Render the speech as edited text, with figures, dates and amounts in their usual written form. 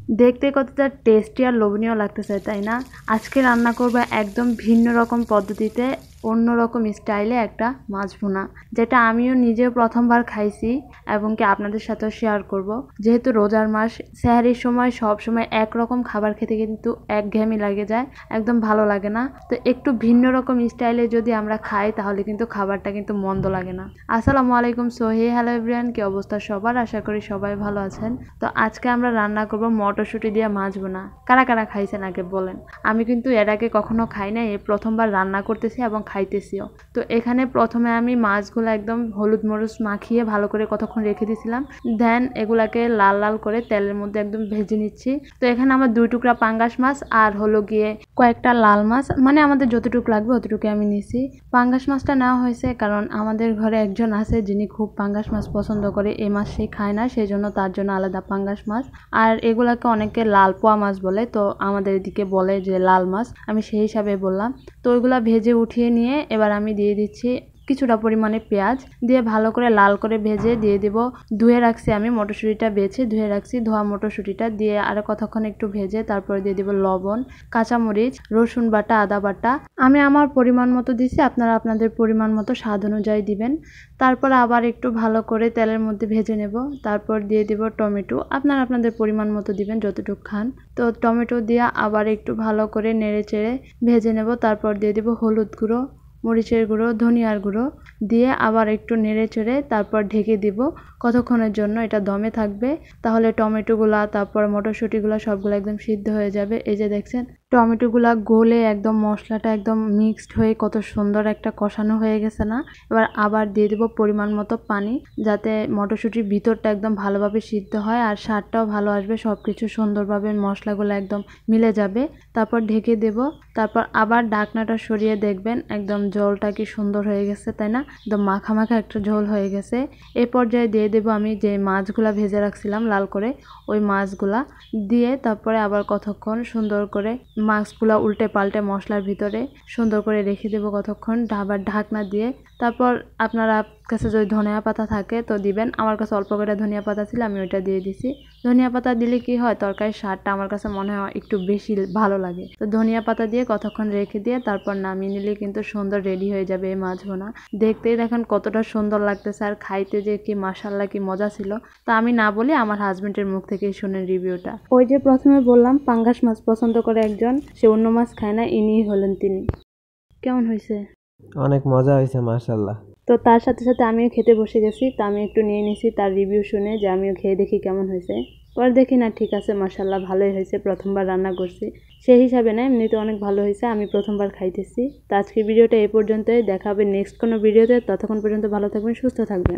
দেখতে কতটা টেস্টি আর লোভনীয় লাগতেছে, তাই না? আজকে রান্না করবো একদম ভিন্ন রকম পদ্ধতিতে, অন্যরকম স্টাইলে একটা মাছ ভুনা, যেটা আমিও নিজেও প্রথমবার খাইছি এবং কি আপনাদের সাথেও শেয়ার করব। যেহেতু রোজার মাস, সেহরির সময় সব সময় একরকম খাবার খেতে কিন্তু একঘেয়েমি লাগে যায়, একদম ভালো লাগে না। তো একটু ভিন্ন রকম স্টাইলে যদি আমরা খাই তাহলে কিন্তু খাবারটা কিন্তু মন্দ লাগে না। আসসালামু আলাইকুম, সোহে হ্যালো এভরিওয়ান, কি অবস্থা সবার? আশা করি সবাই ভালো আছেন। তো আজকে আমরা রান্না করব মটরশুঁটি দিয়ে মাছ ভুনা। কারা কারা খাইছেন আগে বলেন? আমি কিন্তু এর আগে কখনো খাই নাই, এই প্রথমবার রান্না করতেছি এবং খাইতেছিও। তো এখানে প্রথমে আমি মাছগুলো একদম হলুদ মরিচ মাখিয়ে ভালো করে কতক্ষণ রেখে দিয়েছিলাম, দেন এগুলাকে লাল লাল করে তেলের মধ্যে একদম ভেজে নিচ্ছি। তো এখানে আমার 2 টুকরা পাঙ্গাস মাছ আর হলো গিয়ে কয়েকটা লাল মাছ, মানে আমাদের যতটুকু লাগবে অতটুকু আমি নিছি। পাঙ্গাস মাছটা নেওয়া হয়েছে কারণ আমাদের ঘরে একজন আছে যিনি খুব পাঙ্গাস মাছ পছন্দ করে, এই মাছ সে খায় না, সেই জন্য তার জন্য আলাদা পাঙ্গাস মাছ। আর এগুলাকে অনেকে লাল পোয়া মাছ বলে, তো আমাদের এদিকে বলে যে লাল মাছ, আমি সেই হিসাবে বললাম। তো ওইগুলা ভেজে উঠিয়ে নিয়ে এবার আমি দিয়ে দিচ্ছি কিছুটা পরিমাণে পেঁয়াজ, দিয়ে ভালো করে লাল করে ভেজে দিয়ে দিব। ধুয়ে রাখছি আমি মটরশুঁটিটা, বেছে ধুয়ে রাখছি, ধোয়া মটরশুঁটিটা দিয়ে আরও কতক্ষণ একটু ভেজে তারপরে দিয়ে দিব লবণ, কাঁচামরিচ, রসুন বাটা, আদা বাটা। আমি আমার পরিমাণ মতো দিছি, আপনারা আপনাদের পরিমাণ মতো স্বাদ অনুযায়ী দিবেন। তারপর আবার একটু ভালো করে তেলের মধ্যে ভেজে নেব। তারপর দিয়ে দিব টমেটো, আপনারা আপনাদের পরিমাণ মতো দিবেন যতটুকু খান। তো টমেটো দিয়ে আবার একটু ভালো করে নেড়ে চেড়ে ভেজে নেব। তারপর দিয়ে দিব হলুদ গুঁড়ো, মরিচের গুঁড়ো, ধনিয়ার গুঁড়ো দিয়ে আবার একটু নেড়ে চেড়ে তারপর ঢেকে দিব কতক্ষণের জন্য। এটা দমে থাকবে, তাহলে টমেটোগুলা তারপর মটরশুঁটিগুলা সবগুলো একদম সিদ্ধ হয়ে যাবে। এই যে দেখছেন টমেটোগুলা গলে একদম মশলাটা একদম মিক্সড হয়ে কত সুন্দর একটা কষানো হয়ে গেছে না? এবার আবার দিয়ে দেব পরিমাণ মতো পানি, যাতে মটরশুঁটির ভিতরটা একদম ভালোভাবে সিদ্ধ হয় আর স্বাদটাও ভালো আসবে, সব কিছু সুন্দরভাবে মশলাগুলো একদম মিলে যাবে। তারপর ঢেকে দেব, তারপর আবার ঢাকনাটা সরিয়ে দেখবেন একদম ঝোলটা কি সুন্দর হয়ে গেছে, তাই না? একদম মাখা মাখা একটা ঝোল হয়ে গেছে। এই পর্যায়ে দিয়ে দেব আমি যে মাছগুলা ভেজে রাখছিলাম লাল করে, ওই মাছগুলা দিয়ে তারপরে আবার কতক্ষণ সুন্দর করে মাছগুলা উল্টে পাল্টে মশলার ভিতরে সুন্দর করে রেখে দেবো কতক্ষণ, আবার ঢাকনা দিয়ে। তারপর আপনারা কাছে যদি ধনিয়া পাতা থাকে তো দিবেন, আমার কাছে অল্প করে ধনিয়া পাতা ছিল, আমি ওইটা দিয়ে দিছি। ধনিয়া পাতা দিলে কি হয়, তরকারির স্বাদটা আমার কাছে মনে হয় একটু বেশি ভালো লাগে। তো ধনিয়া পাতা দিয়ে কতক্ষণ রেখে দিয়ে তারপর নামিয়ে নিলে কিন্তু সুন্দর রেডি হয়ে যাবে এই মাছ ভুনা। দেখতেই দেখেন কতটা সুন্দর লাগতেছে, আর খাইতে যে কি মাশাআল্লাহ কি মজা ছিল। তা আমি না বলি, আমার হাজবেন্ডের মুখ থেকেই শুনেন রিভিউটা। ওই যে প্রথমে বললাম পাঙ্গাস মাছ পছন্দ করে একজন, সে অন্য মাছ খায় না, ইনিই হলেন তিনি। কেমন হয়েছে? অনেক মজা হয়েছে মাশাআল্লাহ। তো তার সাথে সাথে আমিও খেতে বসে গেছি, তো আমি একটু নিয়ে নিছি তার রিভিউ শুনে, যে আমিও খেয়ে দেখি কেমন হয়েছে। পরে দেখি না ঠিক আছে, মাশাআল্লাহ ভালোই হয়েছে, প্রথমবার রান্না করছি সেই হিসাবে না, এমনিতে অনেক ভালো হয়েছে, আমি প্রথমবার খাইতেছি। তো আজকের ভিডিওটা এই পর্যন্তই, দেখা হবে নেক্সট কোনো ভিডিওতে। ততক্ষণ পর্যন্ত ভালো থাকবেন, সুস্থ থাকবেন।